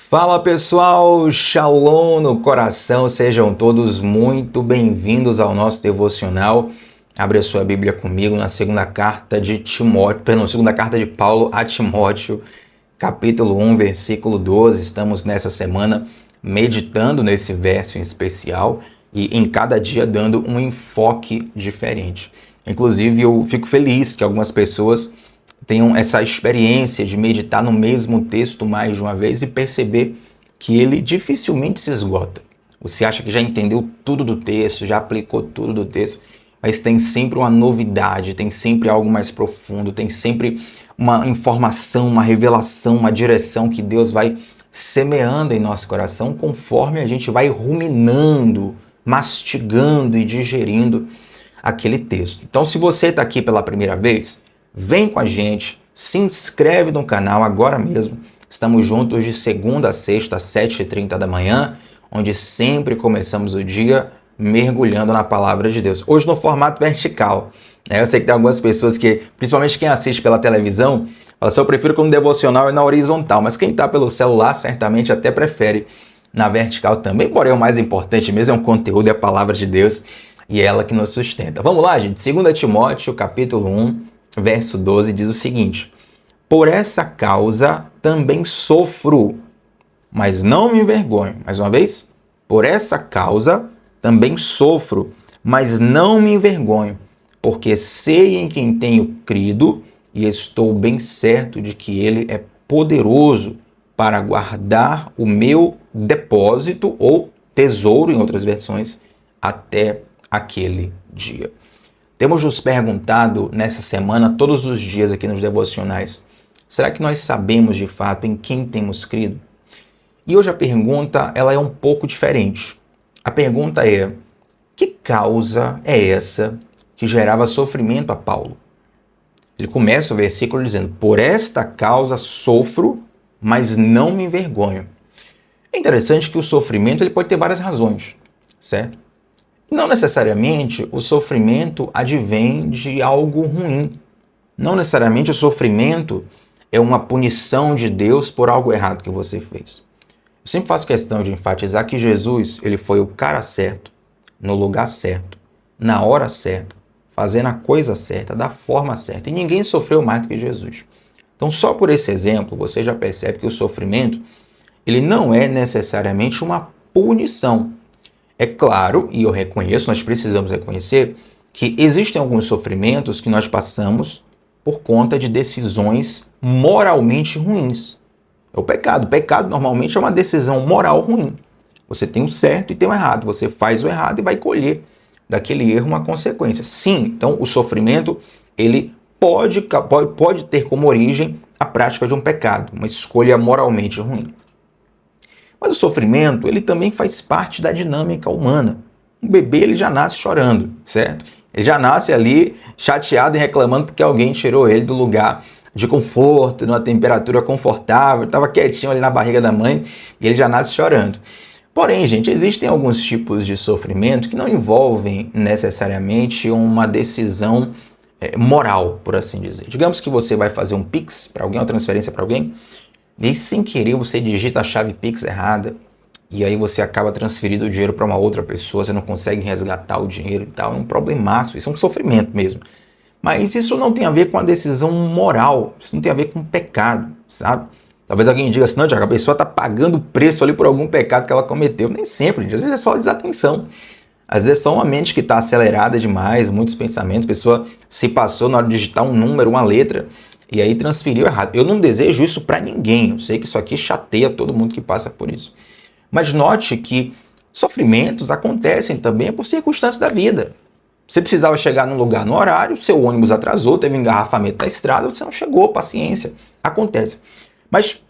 Fala pessoal, Shalom no coração, sejam todos muito bem-vindos ao nosso devocional. Abre a sua Bíblia comigo na segunda carta de Paulo a Timóteo, capítulo 1, versículo 12. Estamos nessa semana meditando nesse verso em especial e em cada dia dando um enfoque diferente. Inclusive, eu fico feliz que algumas pessoas tenham essa experiência de meditar no mesmo texto mais de uma vez e perceber que ele dificilmente se esgota. Você acha que já entendeu tudo do texto, já aplicou tudo do texto, mas tem sempre uma novidade, tem sempre algo mais profundo, tem sempre uma informação, uma revelação, uma direção que Deus vai semeando em nosso coração conforme a gente vai ruminando, mastigando e digerindo aquele texto. Então, se você está aqui pela primeira vez, vem com a gente, se inscreve no canal agora mesmo. Estamos juntos de segunda a sexta, às 7h30 da manhã, onde sempre começamos o dia mergulhando na palavra de Deus. Hoje no formato vertical. Eu sei que tem algumas pessoas que, principalmente quem assiste pela televisão, fala assim, eu prefiro como devocional e na horizontal, mas quem está pelo celular certamente até prefere na vertical também, porém o mais importante mesmo é o conteúdo e a palavra de Deus, e é ela que nos sustenta. Vamos lá, gente. 2 Timóteo, capítulo 1, verso 12, diz o seguinte: por essa causa também sofro, mas não me envergonho. Mais uma vez, por essa causa também sofro, mas não me envergonho, porque sei em quem tenho crido e estou bem certo de que ele é poderoso para guardar o meu depósito ou tesouro, em outras versões, até aquele dia. Temos nos perguntado nessa semana, todos os dias aqui nos devocionais, será que nós sabemos de fato em quem temos crido? E hoje a pergunta ela é um pouco diferente. A pergunta é, que causa é essa que gerava sofrimento a Paulo? Ele começa o versículo dizendo, por esta causa sofro, mas não me envergonho. É interessante que o sofrimento ele pode ter várias razões, certo? Não necessariamente o sofrimento advém de algo ruim. Não necessariamente o sofrimento é uma punição de Deus por algo errado que você fez. Eu sempre faço questão de enfatizar que Jesus ele foi o cara certo, no lugar certo, na hora certa, fazendo a coisa certa, da forma certa. E ninguém sofreu mais do que Jesus. Então, só por esse exemplo, você já percebe que o sofrimento ele não é necessariamente uma punição. É claro, e eu reconheço, nós precisamos reconhecer que existem alguns sofrimentos que nós passamos por conta de decisões moralmente ruins. É o pecado. O pecado normalmente é uma decisão moral ruim. Você tem o certo e tem o errado. Você faz o errado e vai colher daquele erro uma consequência. Sim, então o sofrimento ele pode ter como origem a prática de um pecado, uma escolha moralmente ruim. Mas o sofrimento, ele também faz parte da dinâmica humana. Um bebê, ele já nasce chorando, certo? Ele já nasce ali chateado e reclamando porque alguém tirou ele do lugar de conforto, numa temperatura confortável, estava quietinho ali na barriga da mãe e ele já nasce chorando. Porém, gente, existem alguns tipos de sofrimento que não envolvem necessariamente uma decisão moral, por assim dizer. Digamos que você vai fazer um Pix para alguém, uma transferência para alguém, e sem querer você digita a chave Pix errada e aí você acaba transferindo o dinheiro para uma outra pessoa, você não consegue resgatar o dinheiro e tal, é um problemaço, isso é um sofrimento mesmo. Mas isso não tem a ver com a decisão moral, isso não tem a ver com pecado, sabe? Talvez alguém diga assim, não, Tiago, a pessoa está pagando o preço ali por algum pecado que ela cometeu. Nem sempre, às vezes é só desatenção. Às vezes é só uma mente que está acelerada demais, muitos pensamentos, a pessoa se passou na hora de digitar um número, uma letra, e aí transferiu errado. Eu não desejo isso para ninguém. Eu sei que isso aqui chateia todo mundo que passa por isso. Mas note que sofrimentos acontecem também por circunstâncias da vida. Você precisava chegar num lugar no horário, seu ônibus atrasou, teve um engarrafamento na estrada, você não chegou, paciência. Acontece. Mas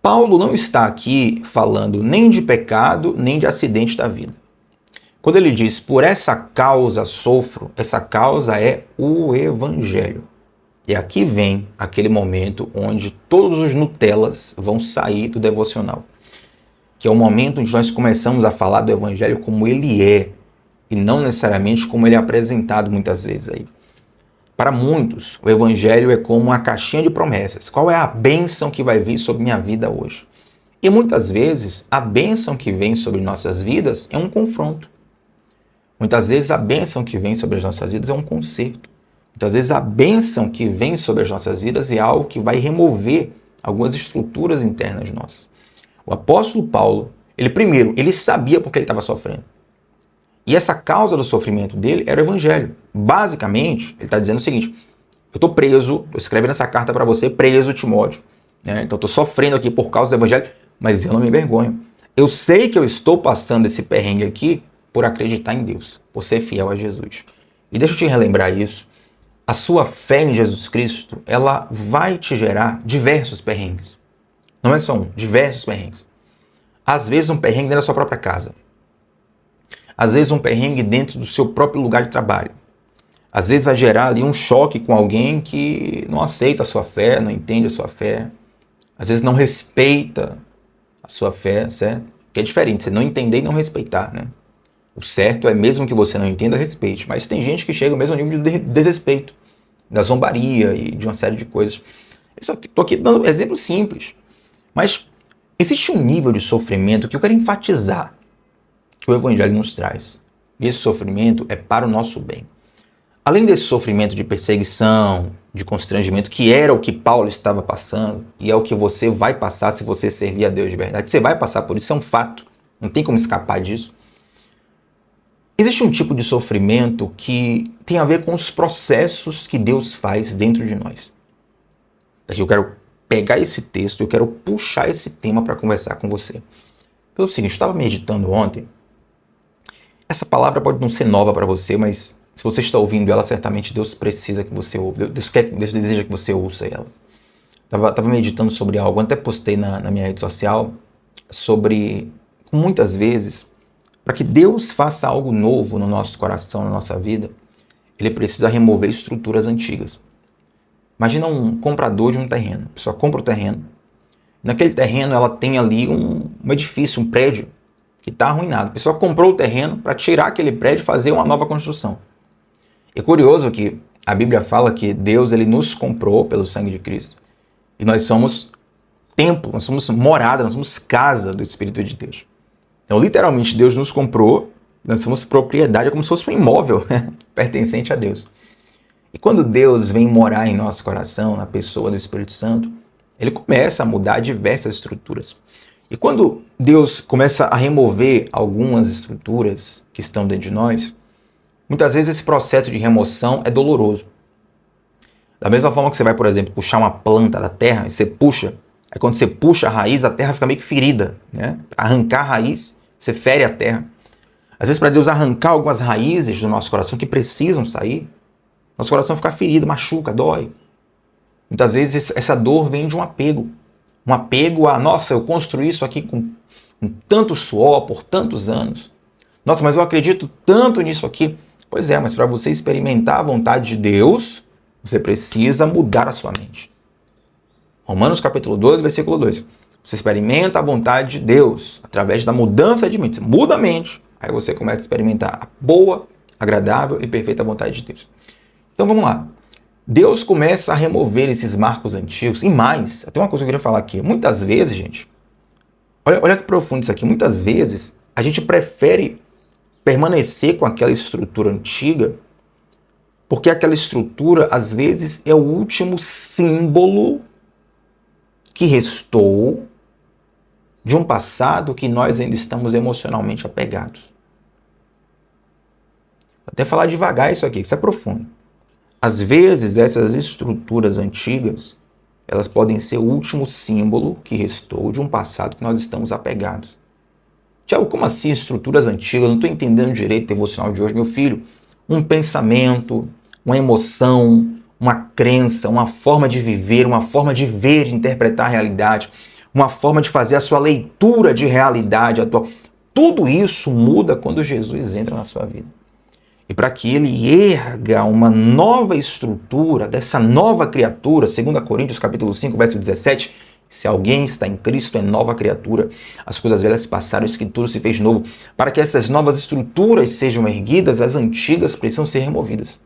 Paulo não está aqui falando nem de pecado, nem de acidente da vida. Quando ele diz, por essa causa sofro, essa causa é o Evangelho. E aqui vem aquele momento onde todos os Nutellas vão sair do devocional. Que é o momento onde nós começamos a falar do Evangelho como ele é, e não necessariamente como ele é apresentado muitas vezes aí. Para muitos, o Evangelho é como uma caixinha de promessas. Qual é a bênção que vai vir sobre minha vida hoje? E muitas vezes a bênção que vem sobre nossas vidas é um confronto. Muitas vezes a bênção que vem sobre as nossas vidas é um conserto. Muitas vezes a bênção que vem sobre as nossas vidas é algo que vai remover algumas estruturas internas nossas. O apóstolo Paulo, ele sabia porque ele estava sofrendo. E essa causa do sofrimento dele era o evangelho. Basicamente, ele está dizendo o seguinte: eu estou preso, estou escrevendo essa carta para você, preso, Timóteo. Né? Então estou sofrendo aqui por causa do evangelho, mas eu não me envergonho. Eu sei que eu estou passando esse perrengue aqui por acreditar em Deus, por ser fiel a Jesus. E deixa eu te relembrar isso. A sua fé em Jesus Cristo, ela vai te gerar diversos perrengues. Não é só um, diversos perrengues. Às vezes um perrengue dentro da sua própria casa. Às vezes um perrengue dentro do seu próprio lugar de trabalho. Às vezes vai gerar ali um choque com alguém que não aceita a sua fé, não entende a sua fé. Às vezes não respeita a sua fé, certo? Que é diferente, você não entender e não respeitar, né? O certo é, mesmo que você não entenda, respeite. Mas tem gente que chega ao mesmo nível de desrespeito, da zombaria e de uma série de coisas. Estou aqui dando exemplos simples. Mas existe um nível de sofrimento que eu quero enfatizar que o Evangelho nos traz. E esse sofrimento é para o nosso bem. Além desse sofrimento de perseguição, de constrangimento, que era o que Paulo estava passando, e é o que você vai passar se você servir a Deus de verdade. Você vai passar por isso, é um fato. Não tem como escapar disso. Existe um tipo de sofrimento que tem a ver com os processos que Deus faz dentro de nós. Aqui eu quero pegar esse texto, eu quero puxar esse tema para conversar com você. Pelo seguinte, eu estava meditando ontem. Essa palavra pode não ser nova para você, mas se você está ouvindo ela, certamente Deus precisa que você ouça. Deus deseja que você ouça ela. Estava meditando sobre algo, até postei na minha rede social, sobre muitas vezes, para que Deus faça algo novo no nosso coração, na nossa vida, Ele precisa remover estruturas antigas. Imagina um comprador de um terreno. A pessoa compra o terreno. Naquele terreno ela tem ali um edifício, um prédio que está arruinado. A pessoa comprou o terreno para tirar aquele prédio e fazer uma nova construção. É curioso que a Bíblia fala que Deus ele nos comprou pelo sangue de Cristo. E nós somos templo, nós somos morada, nós somos casa do Espírito de Deus. Então, literalmente, Deus nos comprou, nós somos propriedade, é como se fosse um imóvel pertencente a Deus. E quando Deus vem morar em nosso coração, na pessoa do Espírito Santo, Ele começa a mudar diversas estruturas. E quando Deus começa a remover algumas estruturas que estão dentro de nós, muitas vezes esse processo de remoção é doloroso. Da mesma forma que você vai, por exemplo, puxar uma planta da terra e você puxa, aí quando você puxa a raiz, a terra fica meio que ferida, né? Para arrancar a raiz, você fere a terra. Às vezes, para Deus arrancar algumas raízes do nosso coração que precisam sair, nosso coração fica ferido, machuca, dói. Muitas vezes essa dor vem de um apego. Um apego a, nossa, eu construí isso aqui com tanto suor, por tantos anos. Nossa, mas eu acredito tanto nisso aqui. Pois é, mas para você experimentar a vontade de Deus, você precisa mudar a sua mente. Romanos capítulo 12, versículo 2. Você experimenta a vontade de Deus através da mudança de mente. Você muda a mente, aí você começa a experimentar a boa, agradável e perfeita vontade de Deus. Então vamos lá. Deus começa a remover esses marcos antigos. E mais, até uma coisa que eu queria falar aqui. Muitas vezes, gente, olha que profundo isso aqui. Muitas vezes a gente prefere permanecer com aquela estrutura antiga porque aquela estrutura, às vezes, é o último símbolo que restou de um passado que nós ainda estamos emocionalmente apegados. Vou até falar devagar isso aqui, que isso é profundo. Às vezes, essas estruturas antigas, elas podem ser o último símbolo que restou de um passado que nós estamos apegados. Tiago, como assim estruturas antigas? Eu não estou entendendo direito o devocional de hoje, meu filho. Um pensamento, uma emoção, uma crença, uma forma de viver, uma forma de ver e interpretar a realidade, uma forma de fazer a sua leitura de realidade atual. Tudo isso muda quando Jesus entra na sua vida. E para que ele erga uma nova estrutura dessa nova criatura, 2 Coríntios capítulo 5, verso 17, se alguém está em Cristo é nova criatura, as coisas velhas se passaram, isso que tudo se fez novo. Para que essas novas estruturas sejam erguidas, as antigas precisam ser removidas.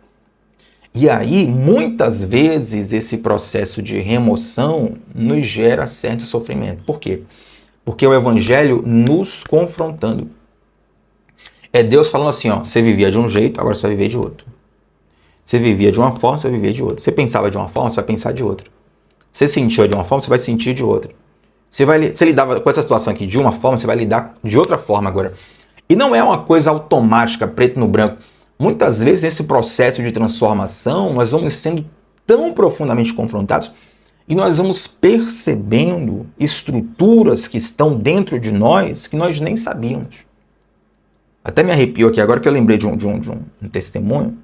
E aí, muitas vezes, esse processo de remoção nos gera certo sofrimento. Por quê? Porque é o evangelho nos confrontando. É Deus falando assim, ó, você vivia de um jeito, agora você vai viver de outro. Você vivia de uma forma, você vai viver de outra. Você pensava de uma forma, você vai pensar de outra. Você sentia de uma forma, você vai sentir de outra. Você lidava com essa situação aqui de uma forma, você vai lidar de outra forma agora. E não é uma coisa automática, preto no branco. Muitas vezes, nesse processo de transformação, nós vamos sendo tão profundamente confrontados e nós vamos percebendo estruturas que estão dentro de nós que nós nem sabíamos. Até me arrepiou aqui agora que eu lembrei de um testemunho.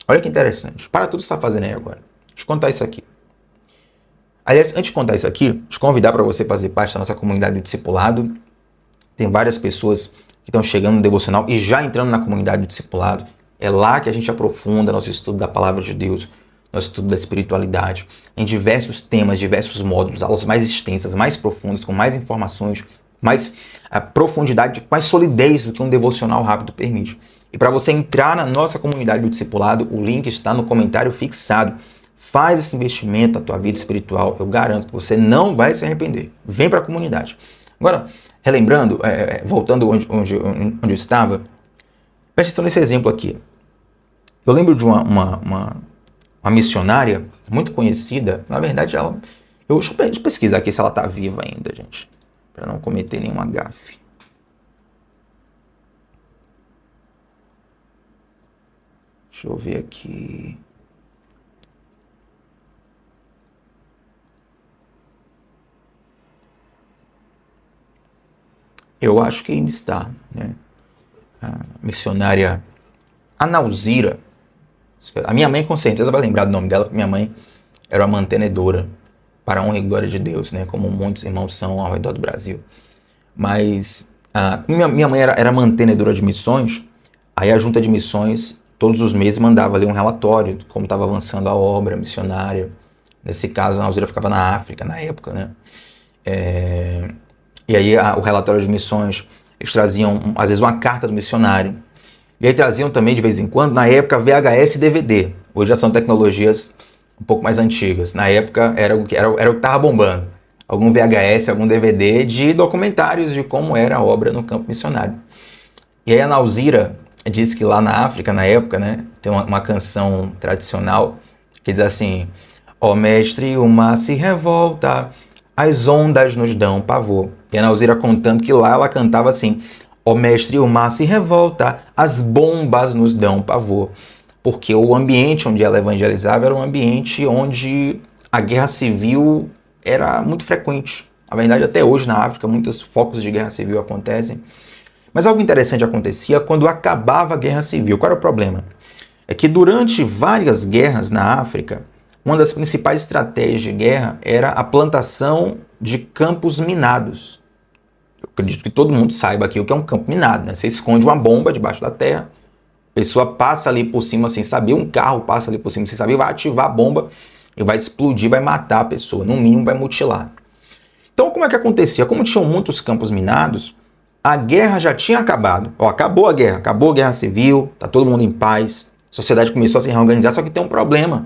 Olha que interessante. Para tudo que você está fazendo aí agora. Deixa eu contar isso aqui. Aliás, antes de contar isso aqui, te convidar para você fazer parte da nossa comunidade do discipulado. Tem várias pessoas que estão chegando no devocional e já entrando na comunidade do discipulado. É lá que a gente aprofunda nosso estudo da palavra de Deus, nosso estudo da espiritualidade, em diversos temas, diversos módulos, aulas mais extensas, mais profundas, com mais informações, mais profundidade, mais solidez do que um devocional rápido permite. E para você entrar na nossa comunidade do discipulado, o link está no comentário fixado. Faz esse investimento na tua vida espiritual, eu garanto que você não vai se arrepender. Vem para a comunidade. Agora, relembrando, voltando onde eu estava, preste atenção nesse exemplo aqui. Eu lembro de uma missionária muito conhecida, na verdade deixa eu pesquisar aqui se ela está viva ainda, gente, para não cometer nenhuma gafe. Deixa eu ver aqui. Eu acho que ainda está, né? A missionária Analzira. A minha mãe com certeza vai lembrar do nome dela, porque minha mãe era uma mantenedora para a honra e glória de Deus, né? Como muitos irmãos são ao redor do Brasil. Mas minha mãe era mantenedora de missões, aí a junta de missões todos os meses mandava ali um relatório de como estava avançando a obra missionária. Nesse caso, a Analzira ficava na África na época, né? E aí o relatório de missões, eles traziam às vezes uma carta do missionário. E aí traziam também de vez em quando, na época, VHS e DVD. Hoje já são tecnologias um pouco mais antigas. Na época era o que estava bombando. Algum VHS, algum DVD de documentários de como era a obra no campo missionário. E aí a Analzira diz que lá na África, na época, né, tem uma canção tradicional que diz assim: ó mestre, o mar se revolta, as ondas nos dão pavor. E a Analzira contando que lá ela cantava assim: ó mestre, o mar se revolta, as bombas nos dão pavor. Porque o ambiente onde ela evangelizava era um ambiente onde a guerra civil era muito frequente. Na verdade, até hoje na África, muitos focos de guerra civil acontecem. Mas algo interessante acontecia quando acabava a guerra civil. Qual era o problema? É que durante várias guerras na África, uma das principais estratégias de guerra era a plantação de campos minados. Eu acredito que todo mundo saiba aqui o que é um campo minado, né? Você esconde uma bomba debaixo da terra, a pessoa passa ali por cima sem saber, um carro passa ali por cima sem saber, vai ativar a bomba e vai explodir, vai matar a pessoa, no mínimo vai mutilar. Então como é que acontecia? Como tinham muitos campos minados, a guerra já tinha acabado. Acabou a guerra civil, tá todo mundo em paz, a sociedade começou a se reorganizar, só que tem um problema.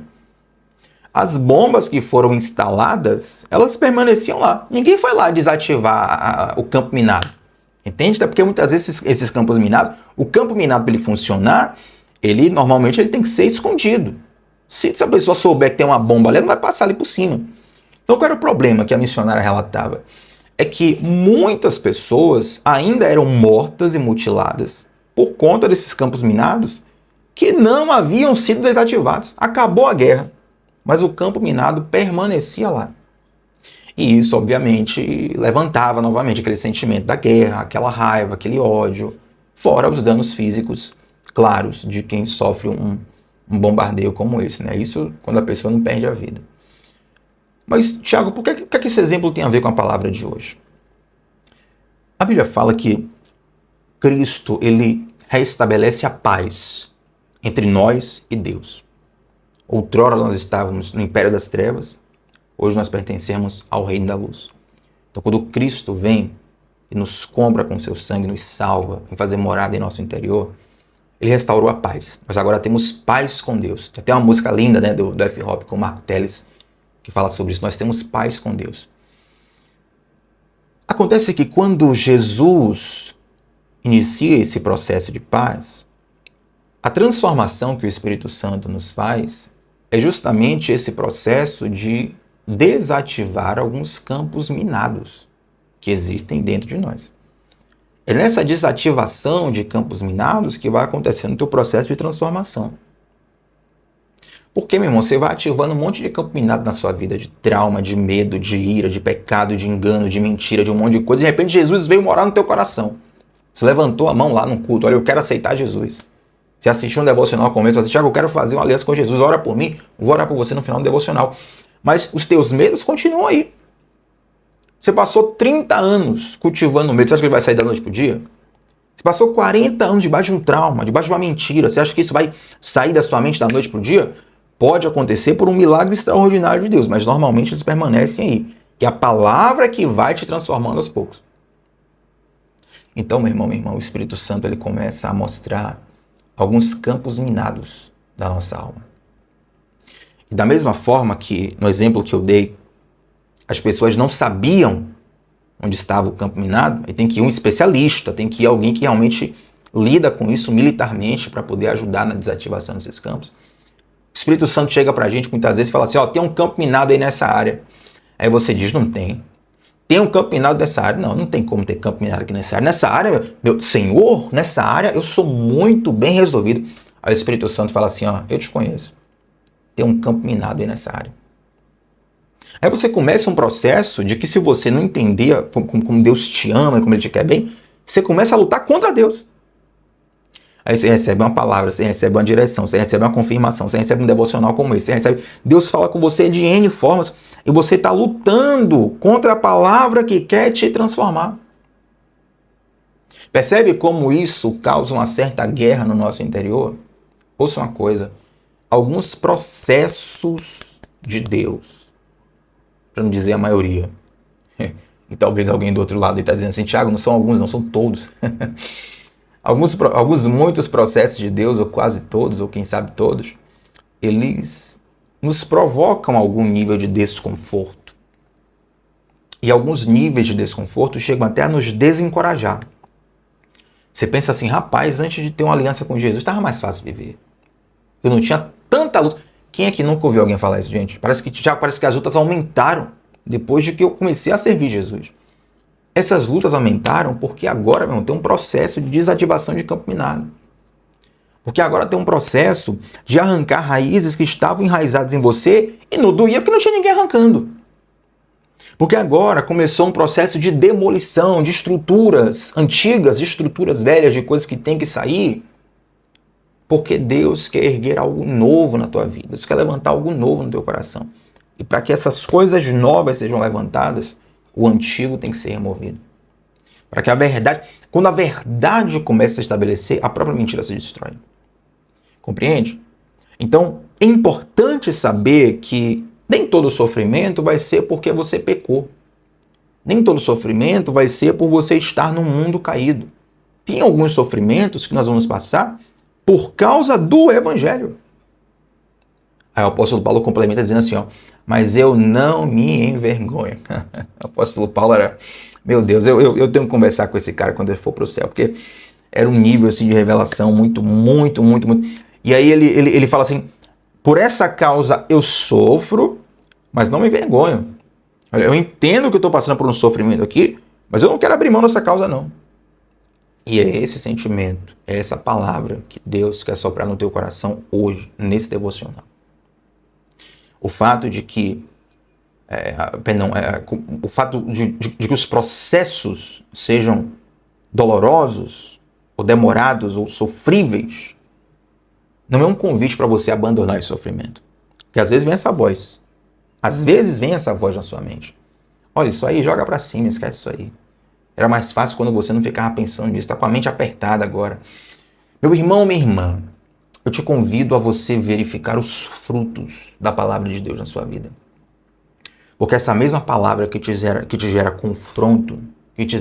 As bombas que foram instaladas, elas permaneciam lá. Ninguém foi lá desativar o campo minado. Entende? Até porque muitas vezes esses campos minados, o campo minado para ele funcionar, normalmente ele tem que ser escondido. Se a pessoa souber que tem uma bomba ali, ela não vai passar ali por cima. Então qual era o problema que a missionária relatava? É que muitas pessoas ainda eram mortas e mutiladas por conta desses campos minados que não haviam sido desativados. Acabou a guerra, mas o campo minado permanecia lá. E isso, obviamente, levantava novamente aquele sentimento da guerra, aquela raiva, aquele ódio, fora os danos físicos claros de quem sofre um bombardeio como esse, né? Isso quando a pessoa não perde a vida. Mas, Tiago, por que esse exemplo tem a ver com a palavra de hoje? A Bíblia fala que Cristo, ele restabelece a paz entre nós e Deus. Outrora nós estávamos no império das trevas, hoje nós pertencemos ao reino da luz. Então quando Cristo vem e nos compra com seu sangue, nos salva, em fazer morada em nosso interior, ele restaurou a paz. Nós agora temos paz com Deus. Tem até uma música linda, né, do F-Hop com o Marco Teles, que fala sobre isso. Nós temos paz com Deus. Acontece que quando Jesus inicia esse processo de paz, a transformação que o Espírito Santo nos faz é justamente esse processo de desativar alguns campos minados que existem dentro de nós. É nessa desativação de campos minados que vai acontecendo o teu processo de transformação. Porque, meu irmão, você vai ativando um monte de campo minado na sua vida, de trauma, de medo, de ira, de pecado, de engano, de mentira, de um monte de coisa. De repente, Jesus veio morar no teu coração. Você levantou a mão lá no culto, olha, eu quero aceitar Jesus. Você assistiu um devocional comigo, você disse, Thiago, eu quero fazer uma aliança com Jesus, ora por mim, vou orar por você no final do devocional. Mas os teus medos continuam aí. Você passou 30 anos cultivando o medo, você acha que ele vai sair da noite pro dia? Você passou 40 anos debaixo de um trauma, debaixo de uma mentira, você acha que isso vai sair da sua mente da noite pro dia? Pode acontecer por um milagre extraordinário de Deus, mas normalmente eles permanecem aí. Que é a palavra que vai te transformando aos poucos. Então, meu irmão, o Espírito Santo ele começa a mostrar alguns campos minados da nossa alma. E da mesma forma que, no exemplo que eu dei, as pessoas não sabiam onde estava o campo minado, aí tem que ir um especialista, tem que ir alguém que realmente lida com isso militarmente para poder ajudar na desativação desses campos. O Espírito Santo chega pra gente muitas vezes e fala assim, ó, tem um campo minado aí nessa área. Aí você diz, não tem. Tem um campo minado nessa área? Não, não tem como ter campo minado aqui nessa área. Nessa área, meu Senhor, nessa área eu sou muito bem resolvido. Aí o Espírito Santo fala assim, ó, eu te conheço. Tem um campo minado aí nessa área. Aí você começa um processo de que se você não entender como Deus te ama e como Ele te quer bem, você começa a lutar contra Deus. Aí você recebe uma palavra, você recebe uma direção, você recebe uma confirmação, você recebe um devocional como esse, você recebe... Deus fala com você de N formas e você está lutando contra a palavra que quer te transformar. Percebe como isso causa uma certa guerra no nosso interior? Ouça uma coisa, alguns processos de Deus, para não dizer a maioria, e talvez alguém do outro lado está dizendo assim, Thiago, não são alguns, não são todos. Muitos processos de Deus, ou quase todos, ou quem sabe todos, eles nos provocam algum nível de desconforto. E alguns níveis de desconforto chegam até a nos desencorajar. Você pensa assim, rapaz, antes de ter uma aliança com Jesus, estava mais fácil viver. Eu não tinha tanta luta. Quem é que nunca ouviu alguém falar isso, gente? Parece que as lutas aumentaram depois de que eu comecei a servir Jesus. Essas lutas aumentaram porque agora, meu irmão, tem um processo de desativação de campo minado. Porque agora tem um processo de arrancar raízes que estavam enraizadas em você e não doía porque não tinha ninguém arrancando. Porque agora começou um processo de demolição de estruturas antigas, de estruturas velhas, de coisas que tem que sair. Porque Deus quer erguer algo novo na tua vida. Deus quer levantar algo novo no teu coração. E para que essas coisas novas sejam levantadas, o antigo tem que ser removido. Para que a verdade... Quando a verdade começa a se estabelecer, a própria mentira se destrói. Compreende? Então, é importante saber que nem todo sofrimento vai ser porque você pecou. Nem todo sofrimento vai ser por você estar num mundo caído. Tem alguns sofrimentos que nós vamos passar por causa do Evangelho. Aí o apóstolo Paulo complementa dizendo assim, ó, mas eu não me envergonho. O apóstolo Paulo era, meu Deus, eu tenho que conversar com esse cara quando ele for para o céu, porque era um nível assim, de revelação muito. E aí ele fala assim, por essa causa eu sofro, mas não me envergonho. Olha, eu entendo que eu estou passando por um sofrimento aqui, mas eu não quero abrir mão dessa causa não. E é esse sentimento, é essa palavra que Deus quer soprar no teu coração hoje, nesse devocional. O fato de que o fato de que os processos sejam dolorosos, ou demorados, ou sofríveis, não é um convite para você abandonar esse sofrimento. Porque às vezes vem essa voz. Às vezes vem essa voz na sua mente. Olha, isso aí, joga para cima, esquece isso aí. Era mais fácil quando você não ficava pensando nisso, está com a mente apertada agora. Meu irmão, minha irmã, eu te convido a você verificar os frutos da palavra de Deus na sua vida. Porque essa mesma palavra que te gera confronto, que te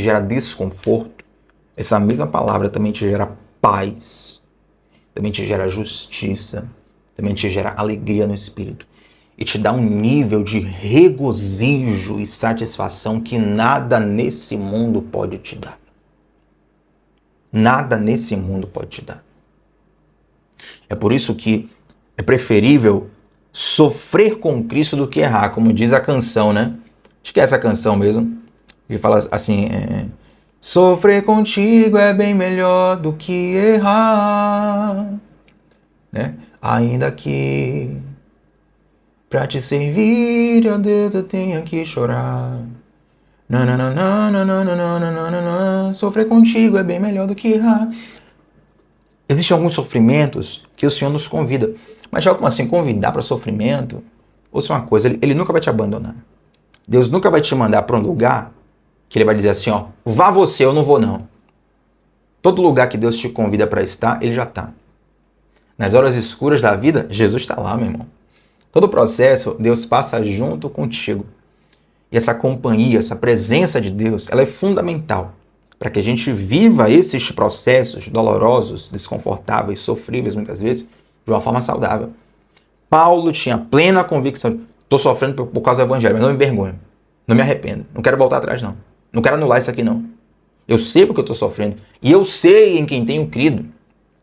gera desconforto, essa mesma palavra também te gera paz, também te gera justiça, também te gera alegria no espírito. e te dá um nível de regozijo e satisfação que nada nesse mundo pode te dar. Nada nesse mundo pode te dar. É por isso que é preferível sofrer com Cristo do que errar, como diz a canção, né? Acho que é essa canção mesmo, que fala assim, sofrer contigo é bem melhor do que errar, né? Ainda que pra te servir, ó Deus, eu tenho que chorar. Sofrer contigo é bem melhor do que errar. Existem alguns sofrimentos que o Senhor nos convida. Mas já como assim, convidar para sofrimento? Ouça uma coisa, ele nunca vai te abandonar. Deus nunca vai te mandar para um lugar que ele vai dizer assim, ó, vá você, eu não vou não. Todo lugar que Deus te convida para estar, ele já está. Nas horas escuras da vida, Jesus está lá, meu irmão. Todo o processo, Deus passa junto contigo. E essa companhia, essa presença de Deus, ela é fundamental para que a gente viva esses processos dolorosos, desconfortáveis, sofríveis muitas vezes, de uma forma saudável. Paulo tinha plena convicção, estou sofrendo por causa do evangelho, mas não me envergonho, não me arrependo, não quero voltar atrás não, não quero anular isso aqui não. Eu sei porque eu estou sofrendo e eu sei em quem tenho crido.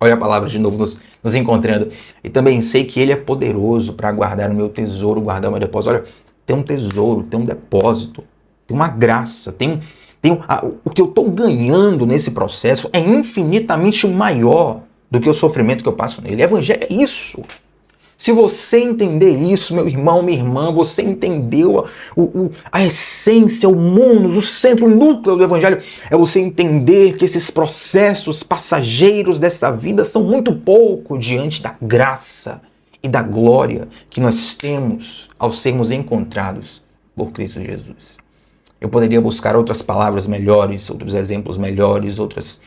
Olha a palavra de novo nos encontrando. E também sei que ele é poderoso para guardar o meu tesouro, guardar o meu depósito. Olha, tem um tesouro, tem um depósito, tem uma graça, o que eu estou ganhando nesse processo é infinitamente maior do que o sofrimento que eu passo nele. O evangelho é isso. Se você entender isso, meu irmão, minha irmã, você entendeu a essência, o munus, o centro, o núcleo do evangelho, é você entender que esses processos passageiros dessa vida são muito pouco diante da graça e da glória que nós temos ao sermos encontrados por Cristo Jesus. Eu poderia buscar outras palavras melhores, outros exemplos melhores, outras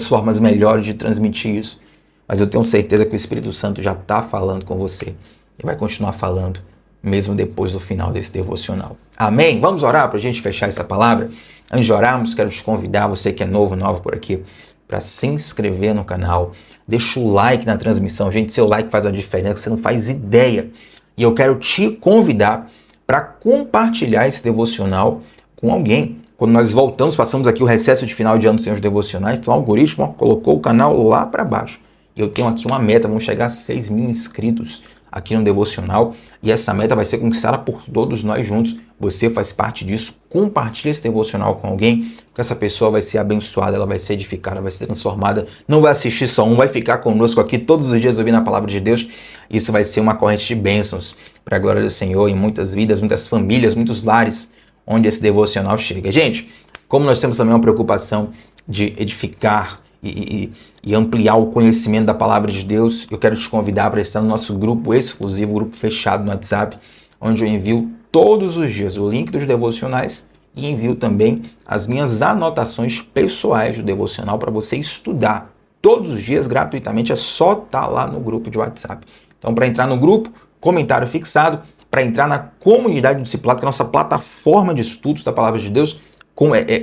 formas melhores de transmitir isso. Mas eu tenho certeza que o Espírito Santo já está falando com você e vai continuar falando mesmo depois do final desse devocional. Amém? Vamos orar para a gente fechar essa palavra? Antes de orarmos, quero te convidar, você que é nova por aqui, para se inscrever no canal. Deixa o like na transmissão. Gente, seu like faz a diferença, você não faz ideia. E eu quero te convidar para compartilhar esse devocional com alguém. Quando nós voltamos, passamos aqui o recesso de final de ano sem os devocionais, então o algoritmo colocou o canal lá para baixo. Eu tenho aqui uma meta, vamos chegar a 6 mil inscritos aqui no devocional e essa meta vai ser conquistada por todos nós juntos. Você faz parte disso, compartilhe esse devocional com alguém, porque essa pessoa vai ser abençoada, ela vai ser edificada, vai ser transformada, não vai assistir só um, vai ficar conosco aqui todos os dias ouvindo a palavra de Deus. Isso vai ser uma corrente de bênçãos para a glória do Senhor em muitas vidas, muitas famílias, muitos lares onde esse devocional chega. Gente, como nós temos também uma preocupação de edificar e ampliar o conhecimento da palavra de Deus, eu quero te convidar para estar no nosso grupo exclusivo, grupo fechado no WhatsApp, onde eu envio todos os dias o link dos devocionais e envio também as minhas anotações pessoais do devocional para você estudar todos os dias gratuitamente. É só estar lá no grupo de WhatsApp. Então, para entrar no grupo, comentário fixado, para entrar na comunidade do discipulado, que é a nossa plataforma de estudos da palavra de Deus,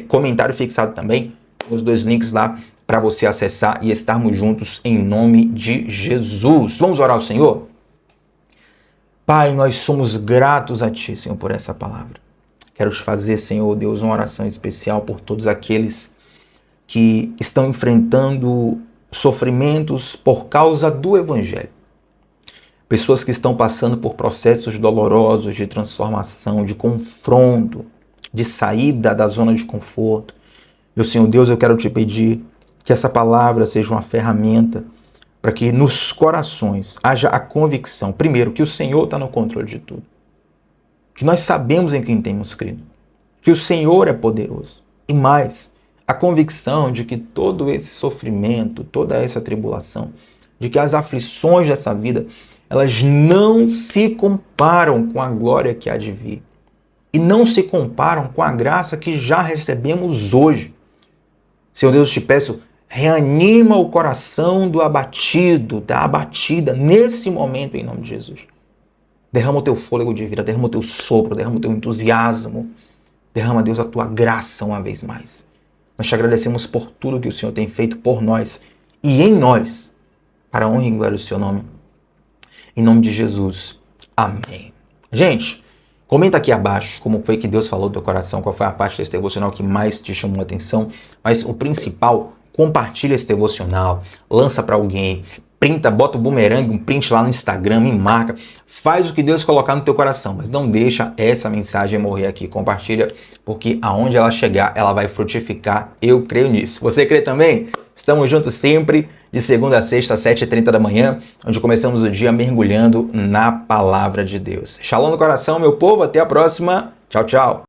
comentário fixado também, os 2 links lá para você acessar e estarmos juntos em nome de Jesus. Vamos orar ao Senhor? Pai, nós somos gratos a Ti, Senhor, por essa palavra. Quero te fazer, Senhor Deus, uma oração especial por todos aqueles que estão enfrentando sofrimentos por causa do Evangelho. Pessoas que estão passando por processos dolorosos de transformação, de confronto, de saída da zona de conforto. Meu Senhor Deus, eu quero te pedir que essa palavra seja uma ferramenta para que nos corações haja a convicção, primeiro, que o Senhor está no controle de tudo. Que nós sabemos em quem temos crido. Que o Senhor é poderoso. E mais, a convicção de que todo esse sofrimento, toda essa tribulação, de que as aflições dessa vida, elas não se comparam com a glória que há de vir. E não se comparam com a graça que já recebemos hoje. Senhor Deus, eu te peço, reanima o coração do abatido, da abatida, nesse momento, em nome de Jesus. Derrama o teu fôlego de vida, derrama o teu sopro, derrama o teu entusiasmo. Derrama, Deus, a tua graça uma vez mais. Nós te agradecemos por tudo que o Senhor tem feito por nós e em nós, para a honra e glória do seu nome. Em nome de Jesus. Amém. Gente, comenta aqui abaixo como foi que Deus falou do teu coração, qual foi a parte desse devocional que mais te chamou a atenção, mas o principal, compartilha esse devocional, lança para alguém, printa, bota o bumerangue, um print lá no Instagram, me marca, faz o que Deus colocar no teu coração, mas não deixa essa mensagem morrer aqui, compartilha, porque aonde ela chegar, ela vai frutificar, eu creio nisso. Você crê também? Estamos juntos sempre, de segunda a sexta, às 7h30 da manhã, onde começamos o dia mergulhando na palavra de Deus. Shalom no coração, meu povo, até a próxima, tchau, tchau.